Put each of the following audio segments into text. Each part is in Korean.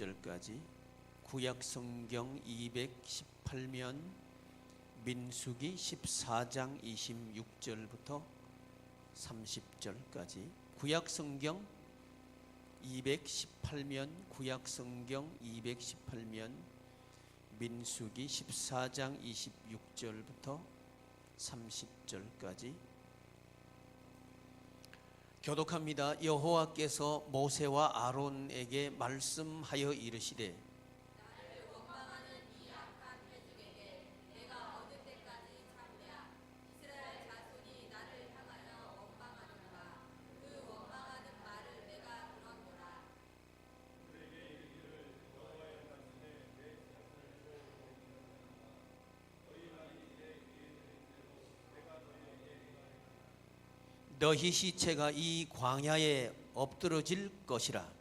30절까지, 구약성경 218면 민수기 14장 26절부터 30절까지, 구약성경 218면 민수기 14장 26절부터 30절까지 교독합니다. 여호와께서 모세와 아론에게 말씀하여 이르시되, 나를 원망하는 이 악한 회중에게 내가 얻을 때까지 참으랴. 이스라엘 자손이 나를 향하여 원망하노라. 그 원망하는 말을 내가 들었노라. 너희 시체가 이 광야에 엎드러질 것이라.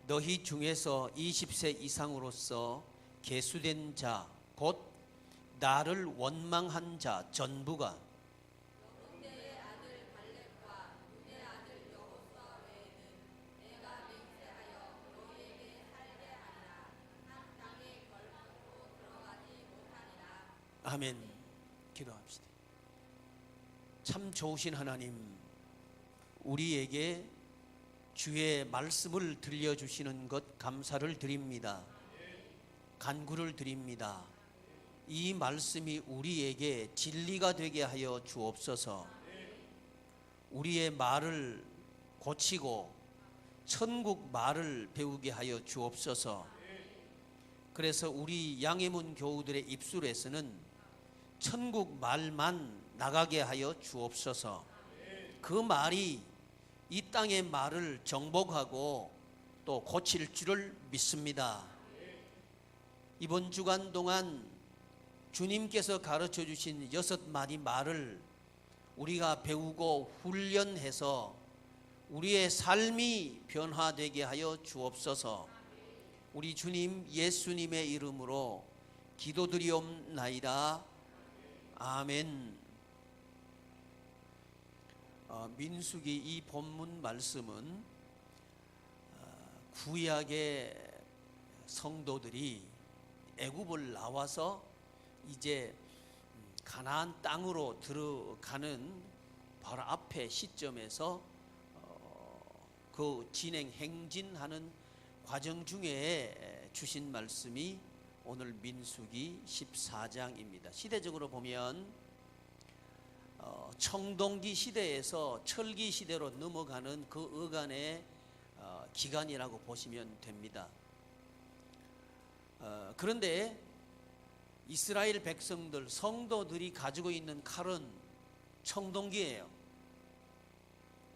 너희 중에서 20세 이상으로서 계수된 자, 곧 나를 원망한 자 전부가 여분대의 아들 갈렙과 눈의 아들 여호수아 외에는 내가 맹세하여 너희에게 살게 하리라. 한 땅에 결박으로 들어가지 못하리라. 아멘. 기도합시다. 참 좋으신 하나님, 우리에게 주의 말씀을 들려주시는 것 감사를 드립니다. 간구를 드립니다. 이 말씀이 우리에게 진리가 되게 하여 주옵소서. 우리의 말을 고치고 천국 말을 배우게 하여 주옵소서. 그래서 우리 양해문 교우들의 입술에서는 천국 말만 나가게 하여 주옵소서. 그 말이 이 땅의 말을 정복하고 또 고칠 줄을 믿습니다. 이번 주간 동안 주님께서 가르쳐 주신 6마디 말을 우리가 배우고 훈련해서 우리의 삶이 변화되게 하여 주옵소서. 우리 주님 예수님의 이름으로 기도드리옵나이다. 아멘. 민수기 이 본문 말씀은 구약의 성도들이 애굽을 나와서 이제 가나안 땅으로 들어가는 바로 앞에 시점에서 그 행진하는 과정 중에 주신 말씀이 오늘 민수기 14장입니다. 시대적으로 보면 청동기 시대에서 철기 시대로 넘어가는 그 어간의 기간이라고 보시면 됩니다. 그런데 이스라엘 백성들, 성도들이 가지고 있는 칼은 청동기예요.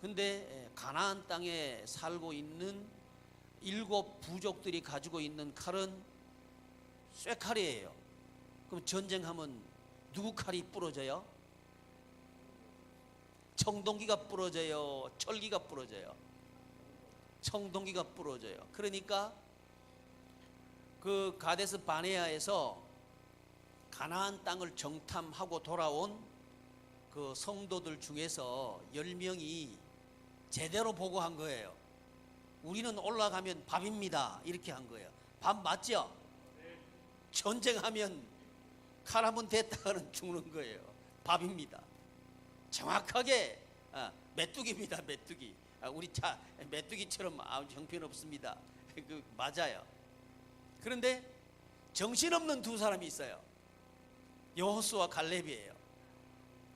근데 가나안 땅에 살고 있는 7 부족들이 가지고 있는 칼은 쇠칼이에요. 그럼 전쟁하면 누구 칼이 부러져요? 청동기가 부러져요? 철기가 부러져요? 청동기가 부러져요. 그러니까 그 가데스 바네아에서 가나안 땅을 정탐하고 돌아온 그 성도들 중에서 10명이 제대로 보고한 거예요. 우리는 올라가면 밥입니다. 이렇게 한 거예요. 밥 맞죠? 전쟁하면 칼 한번 댔다가는 죽는 거예요. 밥입니다. 정확하게 메뚜기입니다. 메뚜기. 우리 차 메뚜기처럼 형편없습니다. 그 맞아요. 그런데 정신없는 2사람이 있어요. 여호수아 갈렙이에요.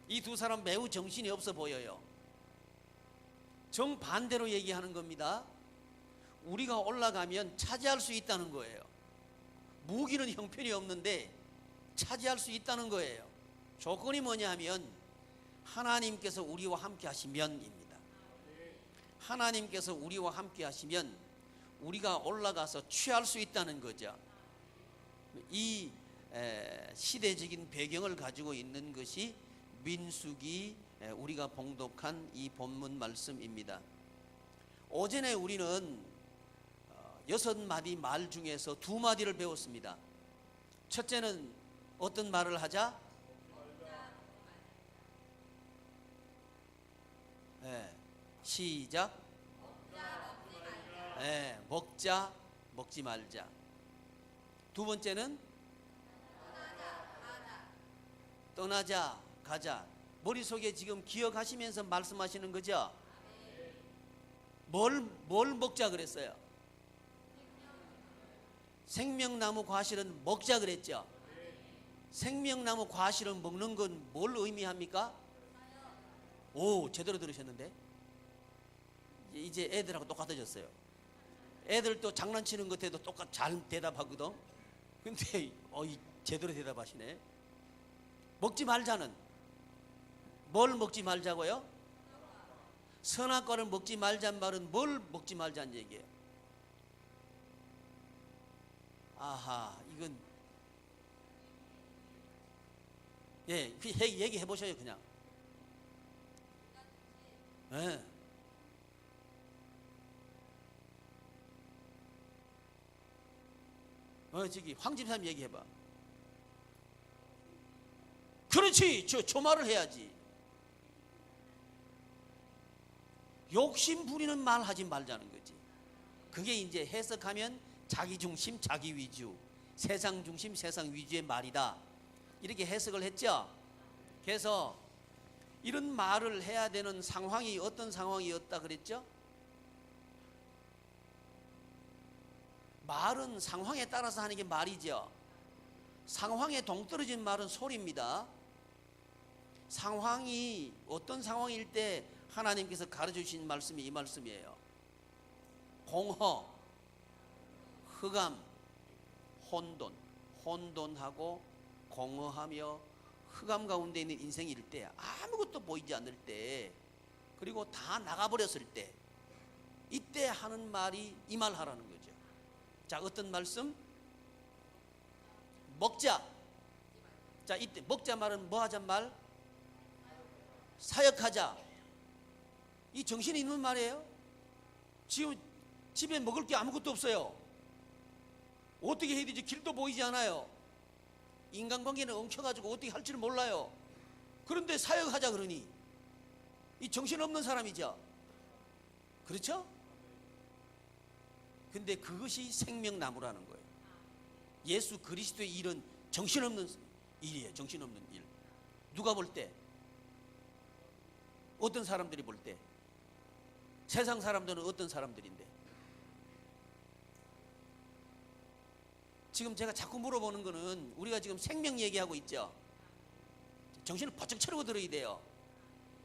이 2사람 매우 정신이 없어 보여요. 정반대로 얘기하는 겁니다. 우리가 올라가면 차지할 수 있다는 거예요. 무기는 형편이 없는데 차지할 수 있다는 거예요. 조건이 뭐냐 하면 하나님께서 우리와 함께 하시면입니다. 하나님께서 우리와 함께 하시면 우리가 올라가서 취할 수 있다는 거죠. 이 시대적인 배경을 가지고 있는 것이 민수기 우리가 봉독한 이 본문 말씀입니다. 오전에 우리는 6마디 말 중에서 2마디를 배웠습니다. 첫째는 어떤 말을 하자? 시작. 먹자 먹지 말자. 두 번째는 떠나자, 가자. 머릿속에 지금 기억하시면서 말씀하시는 거죠? 뭘 먹자 그랬어요? 생명나무 과실은 먹자 그랬죠? 생명나무 과실을 먹는 건 뭘 의미합니까? 오, 제대로 들으셨는데? 이제 애들하고 똑같아졌어요. 애들도 장난치는 것에도 똑같이 잘 대답하거든. 근데 제대로 대답하시네. 먹지 말자는 뭘 먹지 말자고요? 선악과를 먹지 말자는 말은 뭘 먹지 말자는 얘기예요? 아하, 이건 얘기해 보셔요 그냥. 예. 저기 황 집사님 얘기해봐. 그렇지, 저 말을 해야지. 욕심 부리는 말 하지 말자는 거지. 그게 이제 해석하면 자기 중심, 자기 위주, 세상 중심, 세상 위주의 말이다. 이렇게 해석을 했죠. 그래서 이런 말을 해야 되는 상황이 어떤 상황이었다 그랬죠? 말은 상황에 따라서 하는 게 말이죠. 상황에 동떨어진 말은 소리입니다. 상황이 어떤 상황일 때 하나님께서 가르쳐주신 말씀이 이 말씀이에요. 공허, 흑암, 혼돈, 혼돈하고 공허하며 흑암 가운데 있는 인생일 때, 아무것도 보이지 않을 때, 그리고 다 나가버렸을 때, 이때 하는 말이 이 말 하라는 거죠. 자, 어떤 말씀? 먹자. 자, 이때 먹자 말은 뭐 하자 말? 사역하자. 이 정신이 있는 말이에요. 지금 집에 먹을 게 아무것도 없어요. 어떻게 해야 되지? 길도 보이지 않아요. 인간관계는 엉켜가지고 어떻게 할지를 몰라요. 그런데 사역하자 그러니 이 정신없는 사람이죠. 그렇죠? 근데 그것이 생명나무라는 거예요. 예수 그리스도의 일은 정신없는 일이에요. 정신없는 일. 누가 볼 때? 어떤 사람들이 볼 때? 세상 사람들은 어떤 사람들인데? 지금 제가 자꾸 물어보는 거는 우리가 지금 생명 얘기하고 있죠. 정신을 바짝 차리고 들어야 돼요.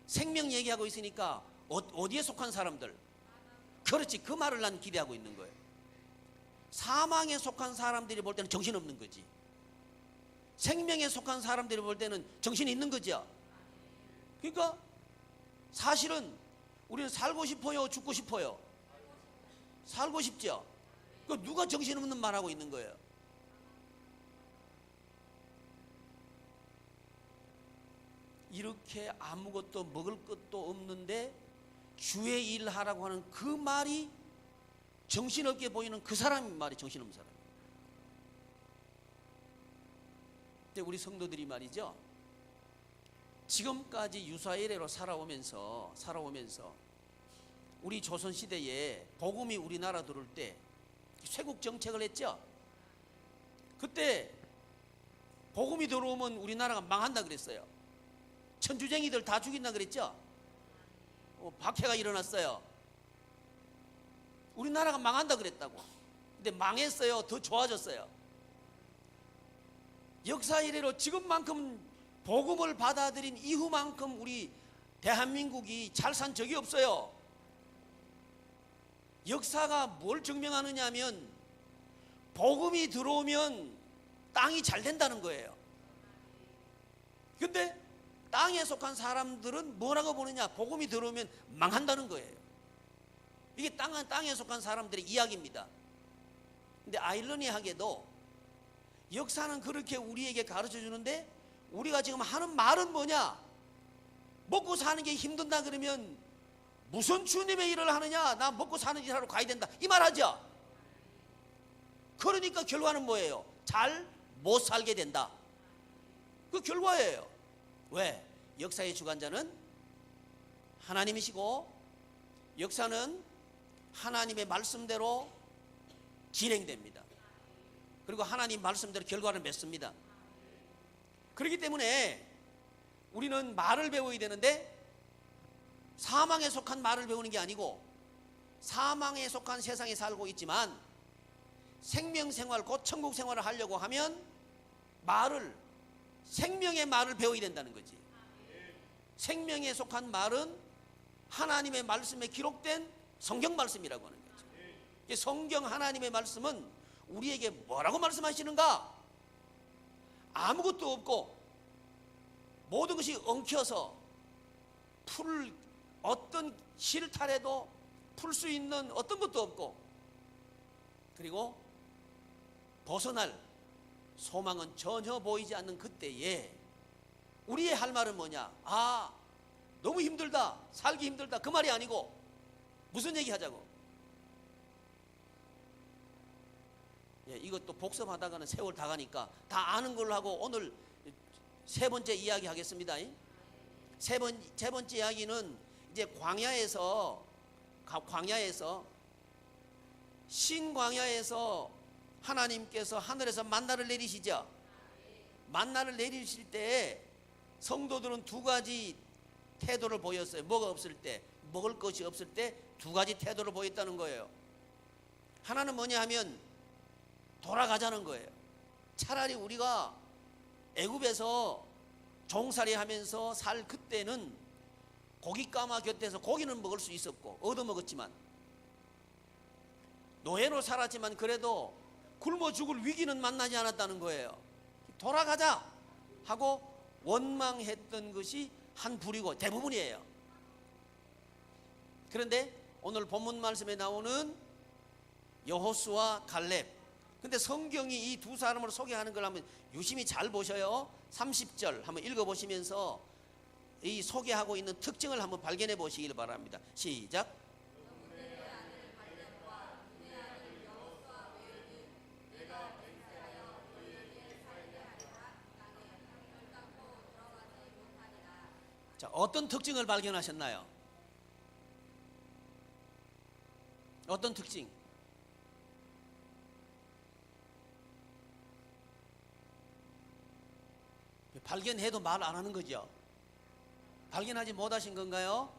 생명 얘기하고 있으니까 어디에 속한 사람들? 그렇지, 그 말을 난 기대하고 있는 거예요. 사망에 속한 사람들이 볼 때는 정신없는 거지. 생명에 속한 사람들이 볼 때는 정신이 있는 거죠. 그러니까 사실은 우리는 살고 싶어요, 죽고 싶어요? 살고 싶죠. 그 누가 정신없는 말하고 있는 거예요? 이렇게 아무것도 먹을 것도 없는데 주의 일 하라고 하는 그 말이 정신없게 보이는 그 사람이 말이 정신없는 사람. 근데 우리 성도들이 말이죠, 지금까지 유사일례로 살아오면서 우리 조선시대에 복음이 우리나라 들어올 때 쇄국 정책을 했죠. 그때 복음이 들어오면 우리나라가 망한다 그랬어요. 천주쟁이들 다 죽인다 그랬죠. 박해가 일어났어요. 우리나라가 망한다 그랬다고. 근데 망했어요? 더 좋아졌어요? 역사 이래로 지금만큼 복음을 받아들인 이후만큼 우리 대한민국이 잘 산 적이 없어요. 역사가 뭘 증명하느냐 하면 복음이 들어오면 땅이 잘 된다는 거예요. 근데 땅에 속한 사람들은 뭐라고 보느냐? 복음이 들어오면 망한다는 거예요. 이게 땅에 속한 사람들의 이야기입니다. 근데 아이러니하게도 역사는 그렇게 우리에게 가르쳐 주는데 우리가 지금 하는 말은 뭐냐? 먹고 사는 게 힘든다 그러면 무슨 주님의 일을 하느냐? 나 먹고 사는 일 하러 가야 된다. 이 말 하죠? 그러니까 결과는 뭐예요? 잘 못 살게 된다. 그 결과예요. 왜? 역사의 주관자는 하나님이시고 역사는 하나님의 말씀대로 진행됩니다. 그리고 하나님 말씀대로 결과를 맺습니다. 그렇기 때문에 우리는 말을 배워야 되는데 사망에 속한 말을 배우는 게 아니고 사망에 속한 세상에 살고 있지만 생명생활 곧 천국생활을 하려고 하면 말을 생명의 말을 배워야 된다는 거지. 생명에 속한 말은 하나님의 말씀에 기록된 성경 말씀이라고 하는 거죠. 성경 하나님의 말씀은 우리에게 뭐라고 말씀하시는가? 아무것도 없고 모든 것이 엉켜서 어떤 실탈해도 풀 수 있는 어떤 것도 없고, 그리고 벗어날 소망은 전혀 보이지 않는 그때에 우리의 할 말은 뭐냐? 아, 너무 힘들다, 살기 힘들다, 그 말이 아니고 무슨 얘기 하자고? 이것도 복습하다가는 세월 다 가니까 다 아는 걸로 하고 오늘 세 번째 이야기 하겠습니다. 세 번째 이야기는 이제 광야에서 신광야에서 하나님께서 하늘에서 만나를 내리시죠. 만나를 내리실 때 성도들은 두 가지 태도를 보였어요. 뭐가 없을 때, 먹을 것이 없을 때 두 가지 태도를 보였다는 거예요. 하나는 뭐냐 하면 돌아가자는 거예요. 차라리 우리가 애굽에서 종살이 하면서 살 그때는 고깃가마 곁에서 고기는 먹을 수 있었고 얻어먹었지만, 노예로 살았지만 그래도 굶어 죽을 위기는 만나지 않았다는 거예요. 돌아가자 하고 원망했던 것이 한 부류고 대부분이에요. 그런데 오늘 본문 말씀에 나오는 여호수아 갈렙, 근데 성경이 이 두 사람을 소개하는 걸 한번 유심히 잘 보셔요. 30절 한번 읽어보시면서 이 소개하고 있는 특징을 한번 발견해 보시길 바랍니다. 시작. 자, 어떤 특징을 발견하셨나요? 어떤 특징? 발견해도 말 안 하는 거죠. 발견하지 못하신 건가요?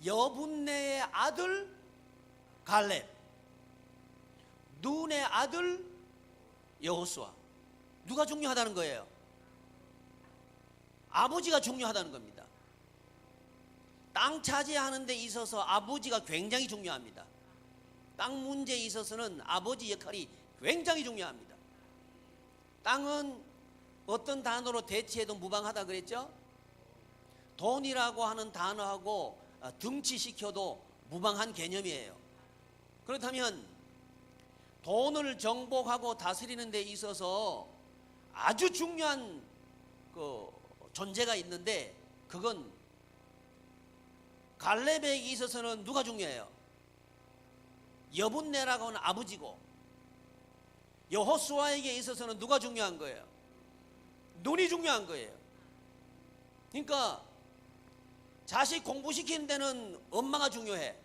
여분네의 아들 갈렙, 눈의 아들 여호수아. 누가 중요하다는 거예요? 아버지가 중요하다는 겁니다. 땅 차지하는 데 있어서 아버지가 굉장히 중요합니다. 땅 문제에 있어서는 아버지 역할이 굉장히 중요합니다. 땅은 어떤 단어로 대체해도 무방하다 그랬죠? 돈이라고 하는 단어하고 등치시켜도 무방한 개념이에요. 그렇다면 돈을 정복하고 다스리는 데 있어서 아주 중요한 그 존재가 있는데, 그건 갈렙에게 있어서는 누가 중요해요? 여분네라고 하는 아버지고, 여호수아에게 있어서는 누가 중요한 거예요? 눈이 중요한 거예요. 그러니까 자식 공부시키는 데는 엄마가 중요해.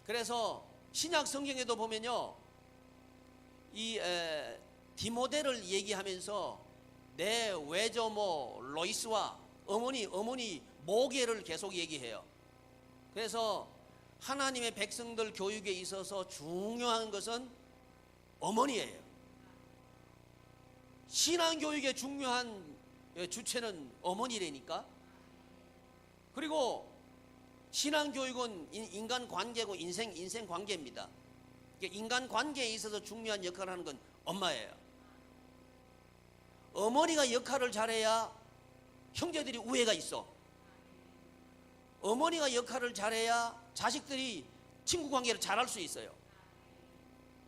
그래서 신약 성경에도 보면요, 이 디모데를 얘기하면서 내 외조모 로이스와 어머니 모게를 계속 얘기해요. 그래서 하나님의 백성들 교육에 있어서 중요한 것은 어머니예요. 신앙교육의 중요한 주체는 어머니라니까. 그리고 신앙교육은 인간관계고 인생관계입니다. 인간관계에 있어서 중요한 역할을 하는 건 엄마예요. 어머니가 역할을 잘해야 형제들이 우애가 있어. 어머니가 역할을 잘해야 자식들이 친구관계를 잘할 수 있어요.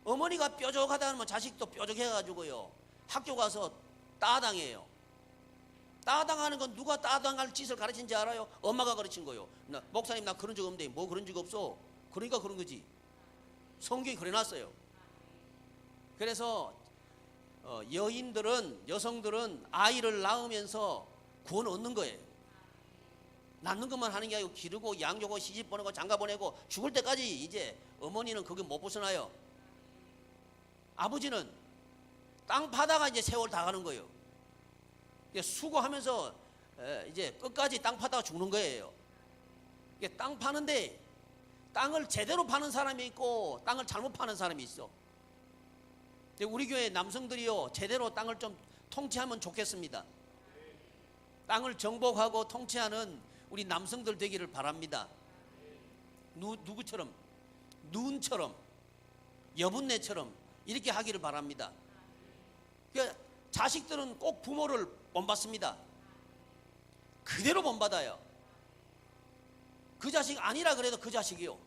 어머니가 뾰족하다 하면 자식도 뾰족해가지고요, 학교 가서 따당해요. 따당하는 건 누가 따당할 짓을 가르친지 알아요? 엄마가 가르친 거예요. 목사님 나 그런 적 없는데. 뭐 그런 적 없어? 그러니까 그런 거지. 성경이 그래놨어요. 그래서 여성들은 아이를 낳으면서 구원 얻는 거예요. 낳는 것만 하는 게 아니고 기르고 양육하고 시집 보내고 장가 보내고 죽을 때까지 이제 어머니는 그게 못 벗어나요. 아버지는 땅 파다가 이제 세월 다 가는 거예요. 수고하면서 이제 끝까지 땅 파다가 죽는 거예요. 땅 파는데 땅을 제대로 파는 사람이 있고 땅을 잘못 파는 사람이 있어. 우리 교회 남성들이요, 제대로 땅을 좀 통치하면 좋겠습니다. 땅을 정복하고 통치하는 우리 남성들 되기를 바랍니다. 누구처럼? 눈처럼, 여분네처럼 이렇게 하기를 바랍니다. 그러니까 자식들은 꼭 부모를 본받습니다. 그대로 본받아요. 그 자식 아니라 그래도 그 자식이요.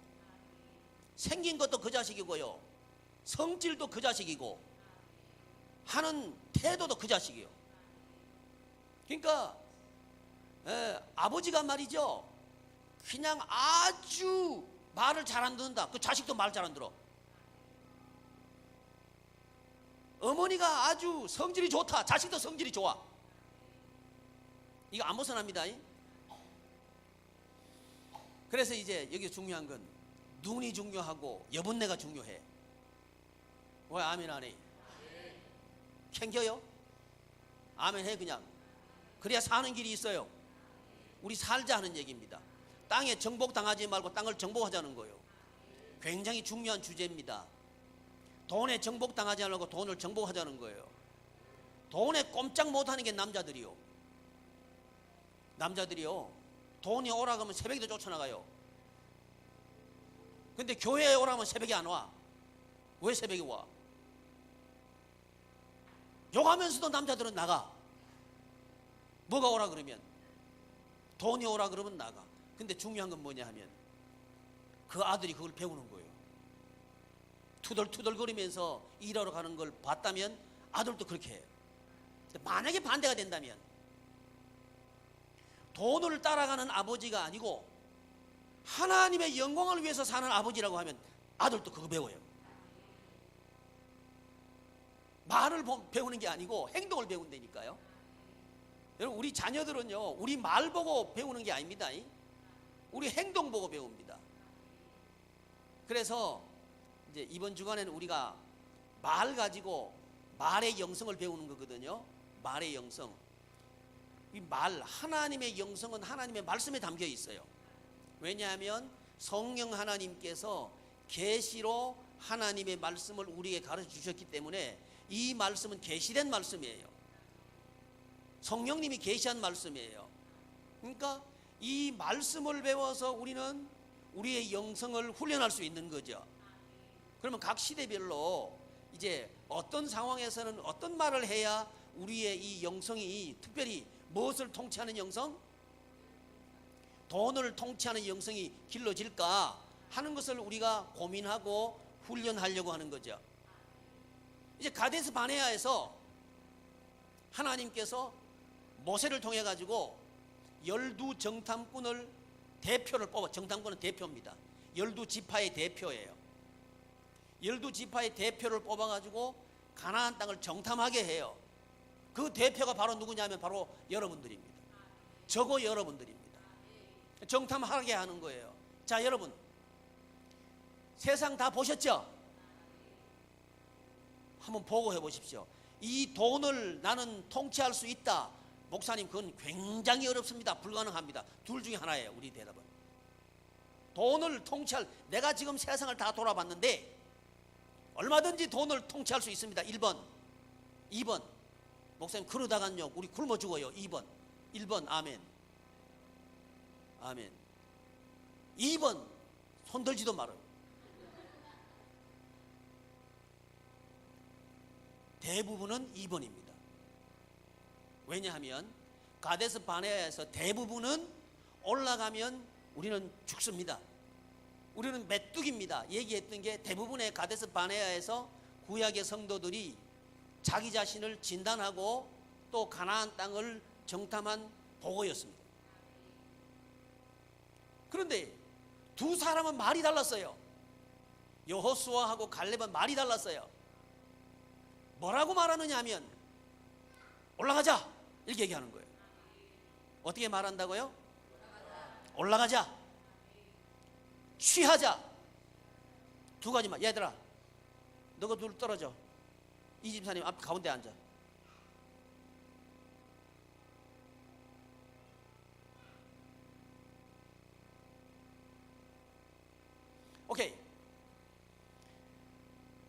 생긴 것도 그 자식이고요. 성질도 그 자식이고 하는 태도도 그 자식이요. 그러니까 아버지가 말이죠, 그냥 아주 말을 잘 안 듣는다. 그 자식도 말 잘 안 들어. 어머니가 아주 성질이 좋다. 자식도 성질이 좋아. 이거 안 벗어납니다. 그래서 이제 여기 중요한 건 눈이 중요하고 여분내가 중요해. 왜 아멘 안 해? 캥겨요? 아멘 해 그냥. 그래야 사는 길이 있어요. 우리 살자 하는 얘기입니다. 땅에 정복당하지 말고 땅을 정복하자는 거예요. 굉장히 중요한 주제입니다. 돈에 정복당하지 않고 돈을 정복하자는 거예요. 돈에 꼼짝 못하는 게 남자들이요. 돈이 오라 그러면 새벽에도 쫓아나가요. 근데 교회에 오라면 새벽에 안 와. 왜 새벽에 와? 욕하면서도 남자들은 나가. 뭐가 오라 그러면? 돈이 오라 그러면 나가. 근데 중요한 건 뭐냐 하면 그 아들이 그걸 배우는 거예요. 투덜투덜거리면서 일하러 가는 걸 봤다면 아들도 그렇게 해요. 만약에 반대가 된다면 돈을 따라가는 아버지가 아니고 하나님의 영광을 위해서 사는 아버지라고 하면 아들도 그거 배워요. 말을 배우는 게 아니고 행동을 배운다니까요. 여러분, 우리 자녀들은요, 우리 말 보고 배우는 게 아닙니다. 우리 행동 보고 배웁니다. 그래서 이제 이번 주간에는 우리가 말 가지고 말의 영성을 배우는 거거든요. 말의 영성. 이 말, 하나님의 영성은 하나님의 말씀에 담겨 있어요. 왜냐하면 성령 하나님께서 계시로 하나님의 말씀을 우리에게 가르쳐 주셨기 때문에 이 말씀은 계시된 말씀이에요. 성령님이 계시한 말씀이에요. 그러니까 이 말씀을 배워서 우리는 우리의 영성을 훈련할 수 있는 거죠. 그러면 각 시대별로 이제 어떤 상황에서는 어떤 말을 해야 우리의 이 영성이, 특별히 무엇을 통치하는 영성? 돈을 통치하는 영성이 길러질까 하는 것을 우리가 고민하고 훈련하려고 하는 거죠. 이제 가데스 바네아에서 하나님께서 모세를 통해 가지고 12정탐꾼을 대표를 뽑아. 정탐꾼은 대표입니다. 12지파의 대표예요. 12지파의 대표를 뽑아 가지고 가나안 땅을 정탐하게 해요. 그 대표가 바로 누구냐면 바로 여러분들입니다. 저거 여러분들입니다. 정탐하게 하는 거예요. 자, 여러분, 세상 다 보셨죠? 한번 보고 해보십시오. 이 돈을 나는 통치할 수 있다. 목사님, 그건 굉장히 어렵습니다. 불가능합니다. 둘 중에 하나예요. 우리 대답은. 돈을 통치할, 내가 지금 세상을 다 돌아봤는데 얼마든지 돈을 통치할 수 있습니다. 1번. 2번. 목사님, 그러다간요 우리 굶어 죽어요. 2번. 1번. 아멘. 아멘. 2번. 손들지도 말아요. 대부분은 2번입니다. 왜냐하면 가데스 바네아에서 대부분은 올라가면 우리는 죽습니다. 우리는 메뚜기입니다. 얘기했던 게 대부분의 가데스 바네아에서 구약의 성도들이 자기 자신을 진단하고 또 가나안 땅을 정탐한 보고였습니다. 그런데 두 사람은 말이 달랐어요. 여호수아하고 갈렙은 말이 달랐어요. 뭐라고 말하느냐 하면 올라가자 이렇게 얘기하는 거예요. 어떻게 말한다고요? 올라가자. 취하자. 두 가지만. 얘들아, 너가 둘 떨어져. 이 집사님 앞 가운데 앉아. 오케이.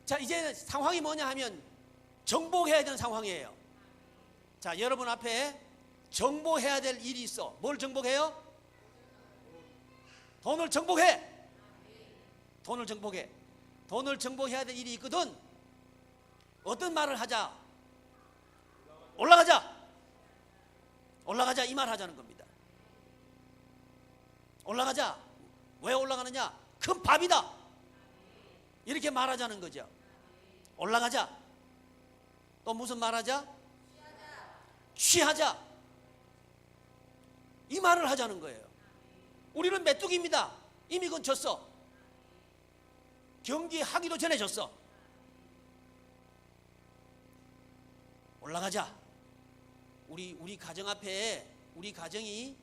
자, 이제 상황이 뭐냐 하면 정복해야 되는 상황이에요. 자, 여러분 앞에 정복해야 될 일이 있어. 뭘 정복해요? 돈을 정복해. 돈을 정복해. 돈을 정복해야 될 일이 있거든. 어떤 말을 하자? 올라가자. 올라가자, 이 말 하자는 겁니다. 올라가자. 왜 올라가느냐? 큰 밥이다. 이렇게 말하자는 거죠. 올라가자. 또 무슨 말하자? 취하자. 이 말을 하자는 거예요. 우리는 메뚜기입니다. 이미 그건 졌어. 경기하기도 전에 졌어. 올라가자. 우리 가정 앞에 우리 가정이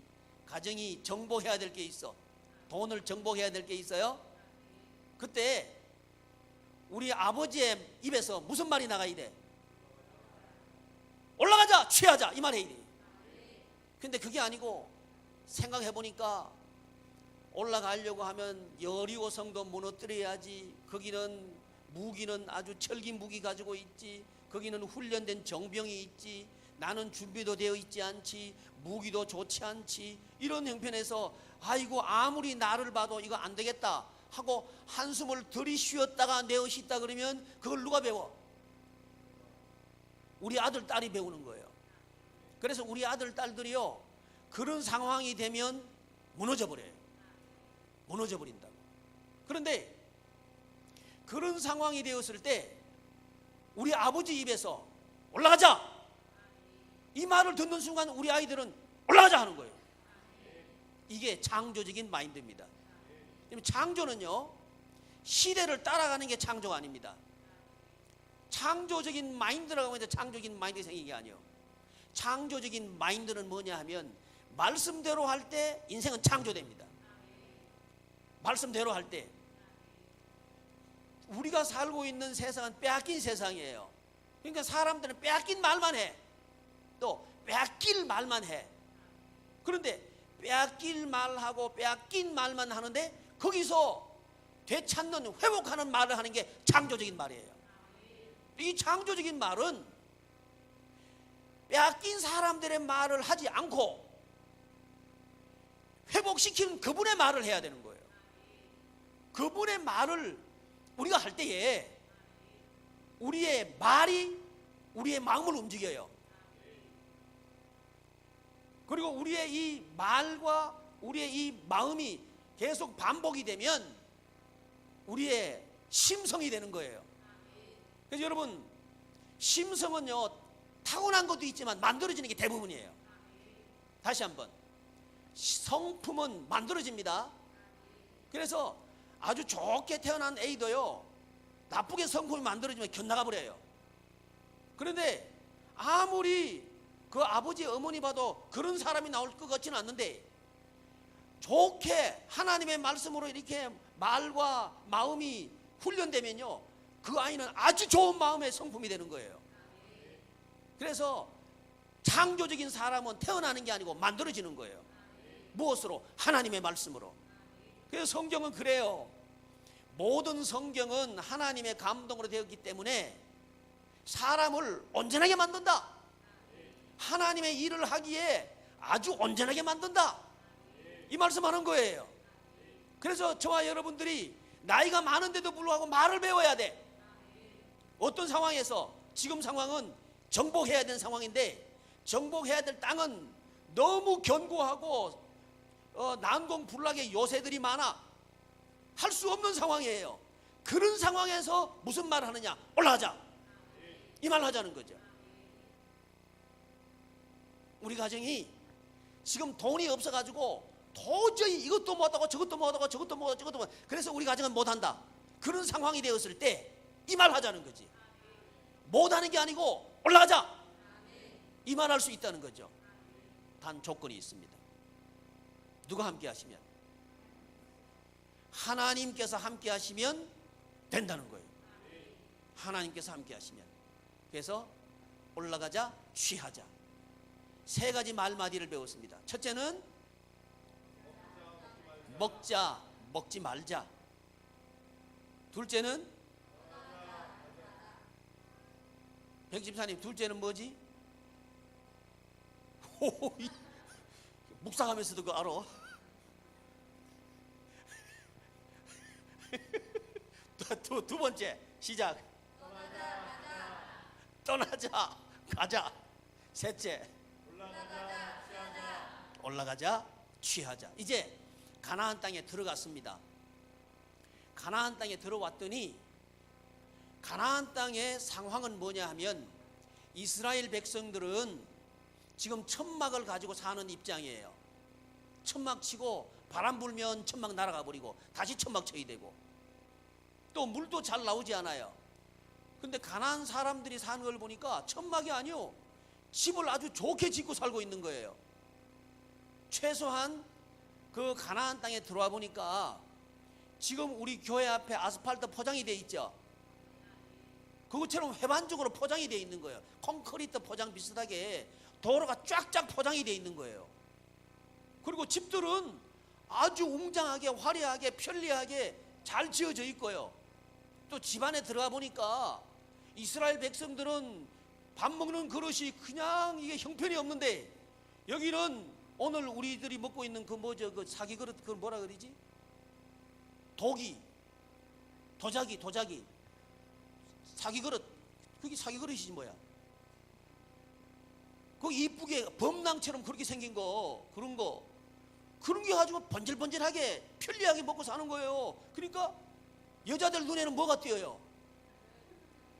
정복해야 될 게 있어. 돈을 정복해야 될 게 있어요. 그때 우리 아버지의 입에서 무슨 말이 나가야 돼? 올라가자, 취하자, 이 말 해야 돼. 근데 그게 아니고 생각해 보니까 올라가려고 하면 여리고 성도 무너뜨려야지. 거기는 무기는 아주 철긴 무기 가지고 있지. 거기는 훈련된 정병이 있지. 나는 준비도 되어 있지 않지. 무기도 좋지 않지. 이런 형편에서 아이고 아무리 나를 봐도 이거 안 되겠다 하고 한숨을 들이쉬었다가 내어쉬다 그러면 그걸 누가 배워? 우리 아들 딸이 배우는 거예요. 그래서 우리 아들 딸들이요 그런 상황이 되면 무너져 버려요. 무너져 버린다고. 그런데 그런 상황이 되었을 때 우리 아버지 입에서 올라가자 이 말을 듣는 순간 우리 아이들은 올라가자 하는 거예요. 이게 창조적인 마인드입니다. 창조는요 시대를 따라가는 게 창조가 아닙니다. 창조적인 마인드라고 하면 창조적인 마인드 생긴 게 아니에요. 창조적인 마인드는 뭐냐 하면 말씀대로 할 때 인생은 창조됩니다. 말씀대로 할 때 우리가 살고 있는 세상은 빼앗긴 세상이에요. 그러니까 사람들은 빼앗긴 말만 해. 또 빼앗길 말만 해. 그런데 빼앗길 말하고 빼앗긴 말만 하는데 거기서 되찾는 회복하는 말을 하는 게 창조적인 말이에요. 이 창조적인 말은 빼앗긴 사람들의 말을 하지 않고 회복시키는 그분의 말을 해야 되는 거예요. 그분의 말을 우리가 할 때에 우리의 말이 우리의 마음을 움직여요. 그리고 우리의 이 말과 우리의 이 마음이 계속 반복이 되면 우리의 심성이 되는 거예요. 그래서 여러분 심성은요 타고난 것도 있지만 만들어지는 게 대부분이에요. 다시 한번 성품은 만들어집니다. 그래서 아주 좋게 태어난 애도요 나쁘게 성품이 만들어지면 견나가 버려요. 그런데 아무리 그 아버지 어머니 봐도 그런 사람이 나올 것 같지는 않는데 좋게 하나님의 말씀으로 이렇게 말과 마음이 훈련되면요 그 아이는 아주 좋은 마음의 성품이 되는 거예요. 그래서 창조적인 사람은 태어나는 게 아니고 만들어지는 거예요. 무엇으로? 하나님의 말씀으로. 그래서 성경은 그래요. 모든 성경은 하나님의 감동으로 되었기 때문에 사람을 온전하게 만든다. 하나님의 일을 하기에 아주 온전하게 만든다. 이 말씀하는 거예요. 그래서 저와 여러분들이 나이가 많은데도 불구하고 말을 배워야 돼. 어떤 상황에서 지금 상황은 정복해야 되는 상황인데 정복해야 될 땅은 너무 견고하고 난공불락의 요새들이 많아. 할 수 없는 상황이에요. 그런 상황에서 무슨 말을 하느냐? 올라가자. 이 말을 하자는 거죠. 우리 가정이 지금 돈이 없어가지고 도저히 이것도 못하고 저것도 못하고 저것도 못하고 저것도 못하고 그래서 우리 가정은 못한다. 그런 상황이 되었을 때 이 말 하자는 거지. 못하는 게 아니고 올라가자. 이 말 할 수 있다는 거죠. 단 조건이 있습니다. 누가 함께 하시면? 하나님께서 함께 하시면 된다는 거예요. 하나님께서 함께 하시면. 그래서 올라가자, 취하자. 세 가지 말마디를 배웠습니다. 첫째는 먹자, 먹지 말자. 둘째는 백집사님, 둘째는 뭐지? 묵상하면서도 그거 알아. 두 번째 시작. 떠나자, 가자. 셋째 올라가자, 취하자. 이제 가나안 땅에 들어갔습니다. 가나안 땅에 들어왔더니 가나안 땅의 상황은 뭐냐 하면 이스라엘 백성들은 지금 천막을 가지고 사는 입장이에요. 천막 치고 바람 불면 천막 날아가 버리고 다시 천막 쳐야 되고 또 물도 잘 나오지 않아요. 근데 가나안 사람들이 사는 걸 보니까 천막이 아니요, 집을 아주 좋게 짓고 살고 있는 거예요. 최소한 그 가나안 땅에 들어와 보니까 지금 우리 교회 앞에 아스팔트 포장이 돼 있죠. 그것처럼 회반적으로 포장이 돼 있는 거예요. 콘크리트 포장 비슷하게 도로가 쫙쫙 포장이 돼 있는 거예요. 그리고 집들은 아주 웅장하게 화려하게 편리하게 잘 지어져 있고요. 또 집안에 들어가 보니까 이스라엘 백성들은 밥 먹는 그릇이 그냥 이게 형편이 없는데 여기는 오늘 우리들이 먹고 있는 그 뭐죠, 그 사기 그릇, 그 뭐라 그러지? 도자기 사기 그릇. 그게 사기 그릇이지 뭐야. 그 이쁘게 범랑처럼 그렇게 생긴 거, 그런 게 가지고 번질번질하게 편리하게 먹고 사는 거예요. 그러니까 여자들 눈에는 뭐가 띄어요?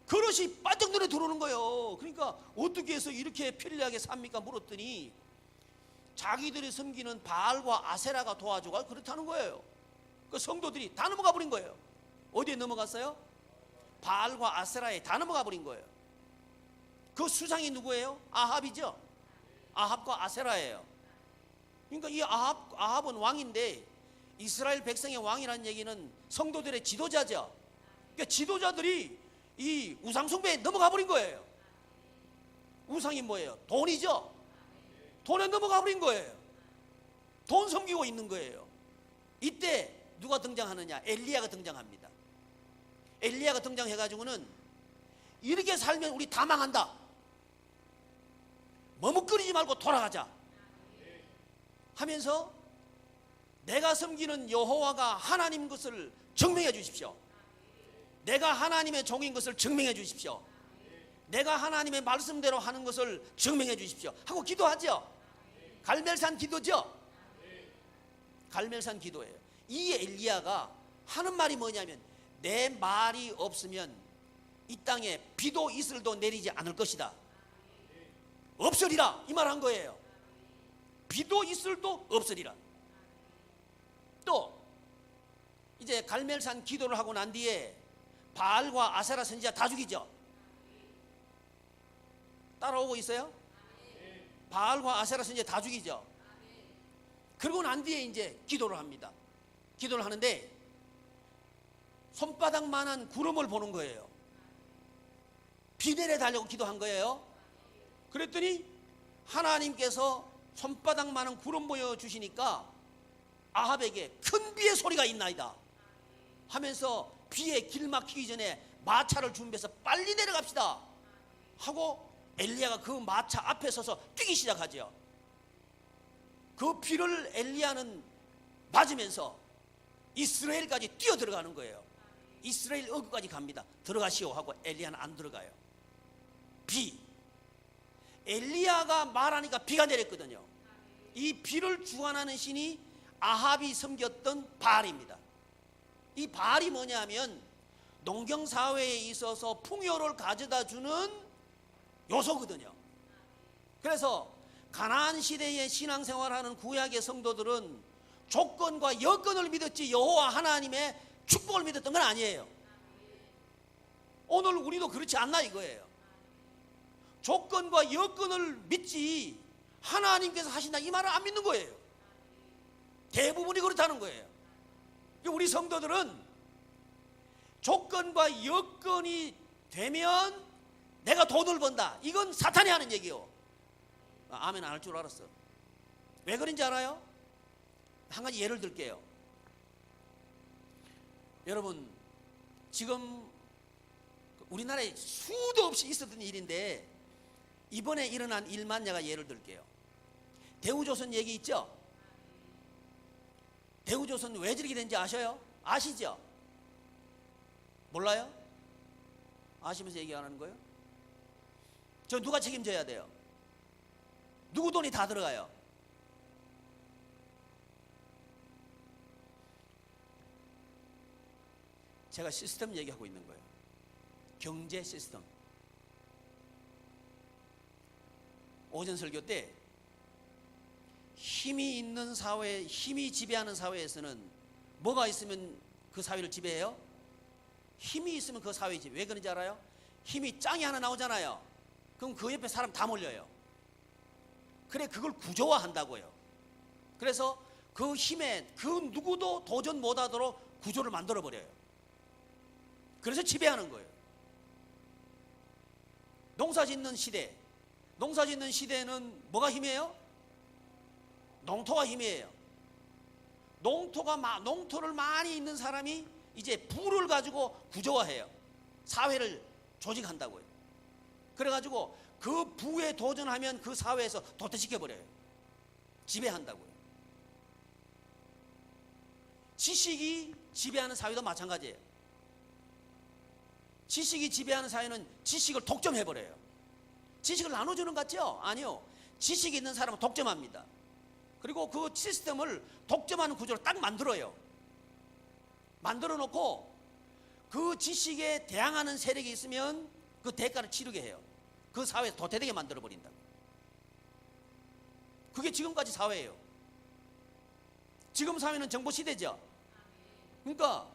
그릇이 반짝 눈에 들어오는 거예요. 그러니까 어떻게 해서 이렇게 편리하게 삽니까? 물었더니 자기들이 섬기는 바알과 아세라가 도와줘가 그렇다는 거예요. 그 성도들이 다 넘어가 버린 거예요. 어디에 넘어갔어요? 바알과 아세라에 다 넘어가 버린 거예요. 그 수상이 누구예요? 아합이죠. 아합과 아세라예요. 그러니까 이 아합은 왕인데 이스라엘 백성의 왕이라는 얘기는 성도들의 지도자죠. 그러니까 지도자들이 이 우상숭배에 넘어가 버린 거예요. 우상이 뭐예요? 돈이죠. 돈에 넘어가 버린 거예요. 돈 섬기고 있는 거예요. 이때 누가 등장하느냐? 엘리야가 등장합니다. 엘리야가 등장해가지고는 이렇게 살면 우리 다 망한다. 머뭇거리지 말고 돌아가자 하면서 내가 섬기는 여호와가 하나님 것을 증명해 주십시오. 내가 하나님의 종인 것을 증명해 주십시오. 내가 하나님의 말씀대로 하는 것을 증명해 주십시오 하고 기도하죠. 갈멜산 기도죠. 갈멜산 기도예요. 이 엘리야가 하는 말이 뭐냐면 내 말이 없으면 이 땅에 비도 이슬도 내리지 않을 것이다. 없으리라 이 말 한 거예요. 비도 이슬도 없으리라. 또 이제 갈멜산 기도를 하고 난 뒤에 바알과 아세라 선지자 다 죽이죠. 따라오고 있어요? 바알과 아세라 선지자 다 죽이죠. 그러고 난 뒤에 이제 기도를 합니다. 기도를 하는데 손바닥만한 구름을 보는 거예요. 비 내려달라고 기도한 거예요. 그랬더니 하나님께서 손바닥만한 구름 보여주시니까 아합에게 큰 비의 소리가 있나이다 하면서 비에 길 막히기 전에 마차를 준비해서 빨리 내려갑시다 하고 엘리야가 그 마차 앞에 서서 뛰기 시작하죠. 그 비를 엘리야는 맞으면서 이스라엘까지 뛰어 들어가는 거예요. 이스라엘 어구까지 갑니다. 들어가시오 하고 엘리야는 안 들어가요. 비. 엘리야가 말하니까 비가 내렸거든요. 이 비를 주관하는 신이 아합이 섬겼던 바알입니다. 이 바알이 뭐냐면 농경사회에 있어서 풍요를 가져다 주는 요소거든요. 그래서 가나안 시대에 신앙생활하는 구약의 성도들은 조건과 여건을 믿었지 여호와 하나님의 축복을 믿었던 건 아니에요. 오늘 우리도 그렇지 않나 이거예요. 조건과 여건을 믿지 하나님께서 하신다 이 말을 안 믿는 거예요. 대부분이 그렇다는 거예요. 우리 성도들은 조건과 여건이 되면 내가 돈을 번다, 이건 사탄이 하는 얘기요. 아멘 안 할 줄 알았어. 왜 그런지 알아요? 한 가지 예를 들게요. 여러분, 지금 우리나라에 수도 없이 있었던 일인데 이번에 일어난 일만 내가 예를 들게요. 대우조선 얘기 있죠? 대우조선 왜 저렇게 된지 아셔요? 아시죠? 몰라요? 아시면서 얘기 안 하는 거예요? 저 누가 책임져야 돼요? 누구 돈이 다 들어가요? 제가 시스템 얘기하고 있는 거예요. 경제 시스템. 오전 설교 때 힘이 있는 사회, 힘이 지배하는 사회에서는 뭐가 있으면 그 사회를 지배해요? 힘이 있으면 그 사회 지배. 왜 그런지 알아요? 힘이 짱이 하나 나오잖아요. 그럼 그 옆에 사람 다 몰려요. 그래, 그걸 구조화한다고요. 그래서 그 힘에 그 누구도 도전 못하도록 구조를 만들어 버려요. 그래서 지배하는 거예요. 농사 짓는 시대, 농사 짓는 시대는 뭐가 힘이에요? 농토가 힘이에요. 농토를 많이 있는 사람이 이제 부를 가지고 구조화해요. 사회를 조직한다고요. 그래가지고 그 부에 도전하면 그 사회에서 도태시켜버려요. 지배한다고요. 지식이 지배하는 사회도 마찬가지예요. 지식이 지배하는 사회는 지식을 독점해버려요. 지식을 나눠주는 것 같죠? 아니요. 지식이 있는 사람은 독점합니다. 그리고 그 시스템을 독점하는 구조를 딱 만들어요. 만들어 놓고 그 지식에 대항하는 세력이 있으면 그 대가를 치르게 해요. 그 사회에서 도태되게 만들어 버린다고. 그게 지금까지 사회예요. 지금 사회는 정보 시대죠. 그러니까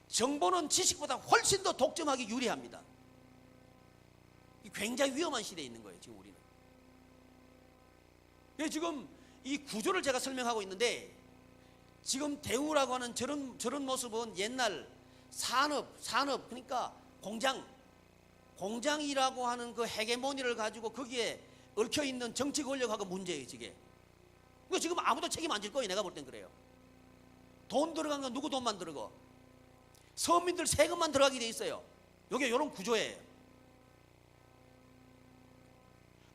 정보는 지식보다 훨씬 더 독점하기 유리합니다. 굉장히 위험한 시대에 있는 거예요, 지금 우리는. 지금 이 구조를 제가 설명하고 있는데, 지금 대우라고 하는 저런 모습은 옛날 산업, 그러니까 공장이라고 하는 그 헤게모니를 가지고 거기에 얽혀 있는 정치 권력하고 문제예요, 이게. 그러니까 지금 아무도 책임 안 질 거예요, 내가 볼 땐 그래요. 돈 들어간 건 누구 돈만 들어가? 서민들 세금만 들어가게 돼 있어요. 이게 이런 구조예요.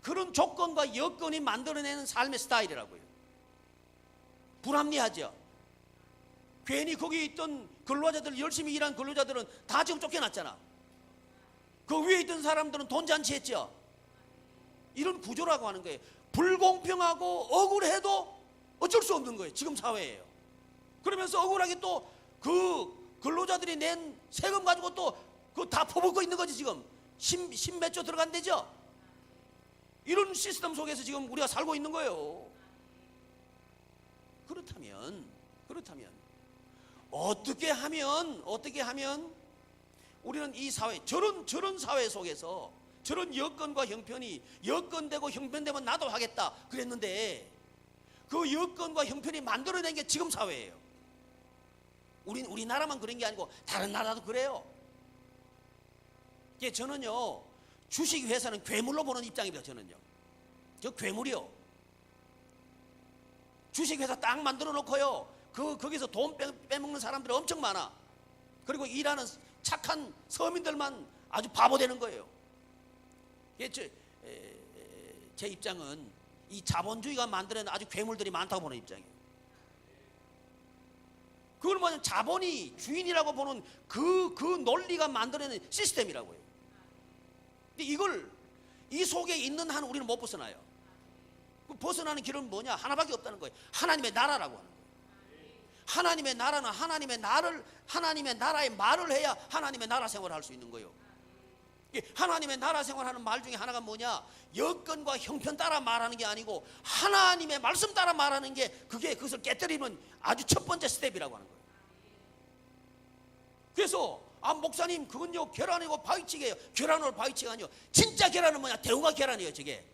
그런 조건과 여건이 만들어내는 삶의 스타일이라고요. 불합리하죠. 괜히 거기 있던 근로자들, 열심히 일한 근로자들은 다 지금 쫓겨났잖아. 그 위에 있던 사람들은 돈 잔치했죠. 이런 구조라고 하는 거예요. 불공평하고 억울해도 어쩔 수 없는 거예요, 지금 사회예요. 그러면서 억울하게 또 그 근로자들이 낸 세금 가지고 또 그 다 퍼붓고 있는 거지. 지금 십몇 조 들어간대죠. 이런 시스템 속에서 지금 우리가 살고 있는 거예요. 그렇다면 어떻게 하면 우리는 이 사회, 저런 사회 속에서 저런 여건과 형편이, 여건되고 형편되면 나도 하겠다 그랬는데 그 여건과 형편이 만들어낸 게 지금 사회예요. 우리나라만 그런 게 아니고 다른 나라도 그래요. 저는요, 주식회사는 괴물로 보는 입장입니다. 저는요, 저 괴물이요. 주식회사 딱 만들어 놓고요, 거기서 돈 빼먹는 사람들이 엄청 많아. 그리고 일하는 착한 서민들만 아주 바보 되는 거예요. 제 입장은 이 자본주의가 만들어낸 아주 괴물들이 많다고 보는 입장이에요. 그걸 뭐냐면 자본이 주인이라고 보는 그 논리가 만들어낸 시스템이라고요. 근데 이 속에 있는 한 우리는 못 벗어나요. 벗어나는 길은 뭐냐? 하나밖에 없다는 거예요. 하나님의 나라라고 하는 거예요. 하나님의 나라는 하나님의 나라의 말을 해야 하나님의 나라 생활을 할 수 있는 거예요. 하나님의 나라 생활하는 말 중에 하나가 뭐냐? 여건과 형편 따라 말하는 게 아니고 하나님의 말씀 따라 말하는 게, 그것을 깨뜨리는 아주 첫 번째 스텝이라고 하는 거예요. 그래서 목사님 그건요 계란이고 바위치기예요. 계란으로 바위치기가 아니요. 진짜 계란은 뭐냐? 대우가 계란이에요. 저게.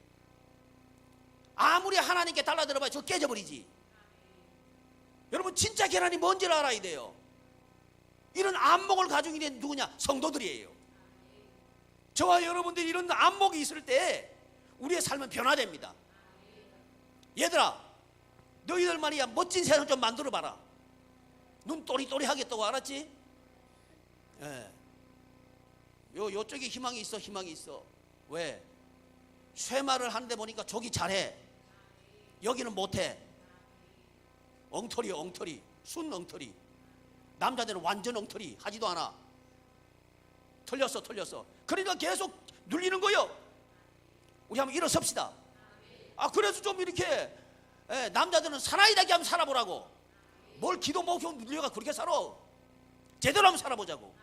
아무리 하나님께 달라들어봐야 저 깨져버리지. 여러분 진짜 계란이 뭔지를 알아야 돼요. 이런 안목을 가지고 있는 누구냐? 성도들이에요. 저와 여러분들이 이런 안목이 있을 때 우리의 삶은 변화됩니다. 얘들아, 너희들 말이야 멋진 세상 좀 만들어봐라. 눈 또리또리하겠다고, 알았지? 예. 요쪽에 희망이 있어. 희망이 있어. 왜? 쇠말을 하는데 보니까 저기 잘해, 여기는 못해. 엉터리야 엉터리. 순 엉터리. 남자들은 완전 엉터리, 하지도 않아. 틀렸어. 그러니까 계속 눌리는 거요. 우리 한번 일어섭시다. 그래서 좀 이렇게 남자들은 사나이다게 한번 살아보라고. 뭘 기도 목표 눌려가 그렇게 살아. 제대로 한번 살아보자고.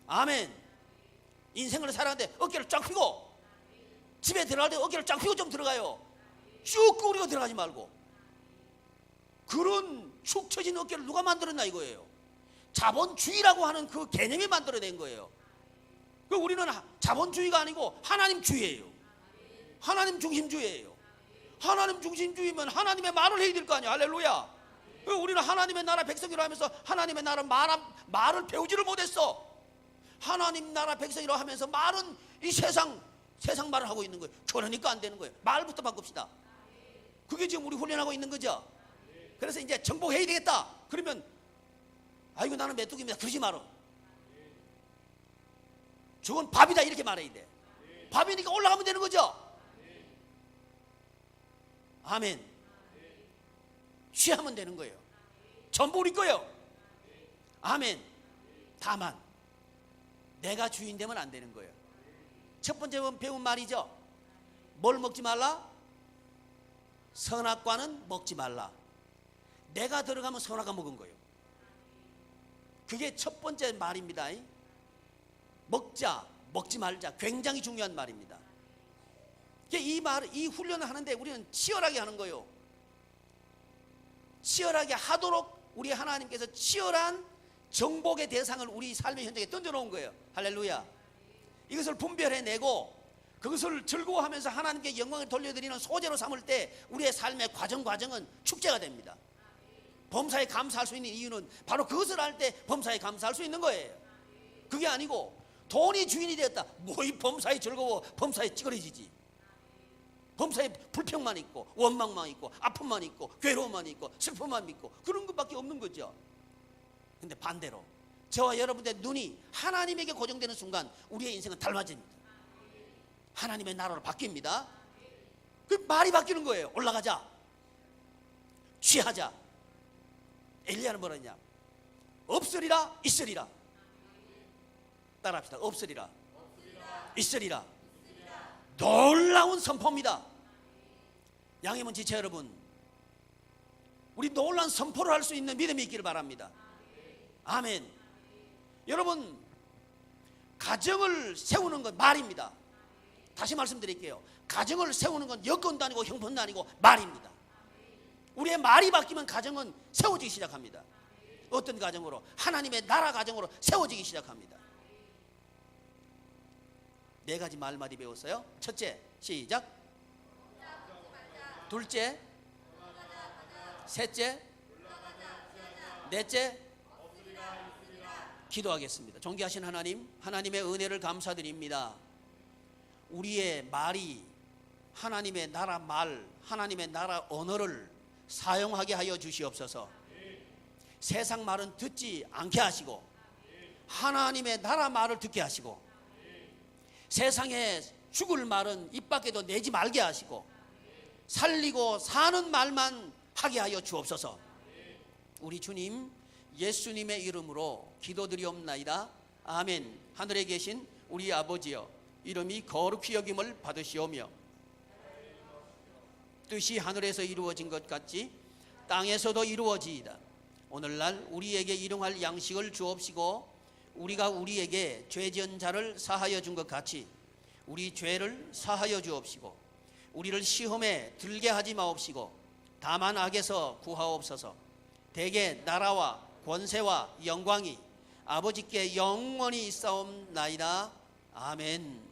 아멘. 인생을 살아가는데 어깨를 쫙 펴고, 집에 들어갈 때 어깨를 쫙 펴고 좀 들어가요. 쭉 구부리고 들어가지 말고. 그런 축 처진 어깨를 누가 만들었나 이거예요. 자본주의라고 하는 그 개념이 만들어낸 거예요. 우리는 자본주의가 아니고 하나님주의예요. 하나님 중심주의예요. 하나님 중심주의면 하나님의 말을 해야 될 거 아니야. 할렐루야. 우리는 하나님의 나라 백성이라 하면서 하나님의 나라 말을 배우지를 못했어. 하나님 나라 백성이라 하면서 말은 이 세상 말을 하고 있는 거예요. 그러니까 안 되는 거예요. 말부터 바꿉시다. 그게 지금 우리 훈련하고 있는 거죠. 그래서 이제 정복해야 되겠다. 그러면 아이고 나는 메뚜기입니다, 그러지 마라. 저건 밥이다 이렇게 말해야 돼. 밥이니까 올라가면 되는 거죠. 아멘. 취하면 되는 거예요. 전부 우리 거예요. 아멘. 다만 내가 주인 되면 안 되는 거예요. 첫 번째 배운 말이죠. 뭘 먹지 말라? 선악과는 먹지 말라. 내가 들어가면 선악과 먹은 거예요. 그게 첫 번째 말입니다. 먹자, 먹지 말자, 굉장히 중요한 말입니다. 이 훈련을 하는데 우리는 치열하게 하는 거예요. 치열하게 하도록 우리 하나님께서 치열한 정복의 대상을 우리 삶의 현장에 던져놓은 거예요. 할렐루야. 이것을 분별해내고 그것을 즐거워하면서 하나님께 영광을 돌려드리는 소재로 삼을 때 우리의 삶의 과정은 축제가 됩니다. 범사에 감사할 수 있는 이유는 바로 그것을 할 때 범사에 감사할 수 있는 거예요. 그게 아니고 돈이 주인이 되었다. 뭐 이 범사에 즐거워. 범사에 찌그러지지. 범사에 불평만 있고 원망만 있고 아픔만 있고 괴로움만 있고 슬픔만 있고 그런 것밖에 없는 거죠. 근데 반대로 저와 여러분의 눈이 하나님에게 고정되는 순간 우리의 인생은 달라집니다. 하나님의 나라로 바뀝니다. 그 말이 바뀌는 거예요. 올라가자, 취하자. 엘리야는 뭐라 했냐? 없으리라 있으리라. 따라합시다. 없으리라 있으리라. 놀라운 선포입니다. 양해문 지체 여러분, 우리 놀라운 선포를 할 수 있는 믿음이 있기를 바랍니다. 아멘. 여러분, 가정을 세우는 건 말입니다. 다시 말씀드릴게요. 가정을 세우는 건 여건도 아니고 형편도 아니고 말입니다. 우리의 말이 바뀌면 가정은 세워지기 시작합니다. 어떤 가정으로? 하나님의 나라 가정으로 세워지기 시작합니다. 4가지 말마디 배웠어요. 첫째, 시작. 둘째, 셋째, 넷째, 기도하겠습니다. 존귀하신 하나님, 하나님의 은혜를 감사드립니다. 우리의 말이 하나님의 나라 말, 하나님의 나라 언어를 사용하게 하여 주시옵소서. 세상 말은 듣지 않게 하시고 하나님의 나라 말을 듣게 하시고 세상에 죽을 말은 입 밖에도 내지 말게 하시고 살리고 사는 말만 하게 하여 주옵소서. 우리 주님 예수님의 이름으로 기도드리옵나이다. 아멘. 하늘에 계신 우리 아버지여, 이름이 거룩히 여김을 받으시오며 뜻이 하늘에서 이루어진 것 같이 땅에서도 이루어지이다. 오늘날 우리에게 일용할 양식을 주옵시고 우리가 우리에게 죄 지은 자를 사하여 준 것 같이 우리 죄를 사하여 주옵시고 우리를 시험에 들게 하지 마옵시고 다만 악에서 구하옵소서. 대개 나라와 권세와 영광이 아버지께 영원히 있사옵나이다. 아멘.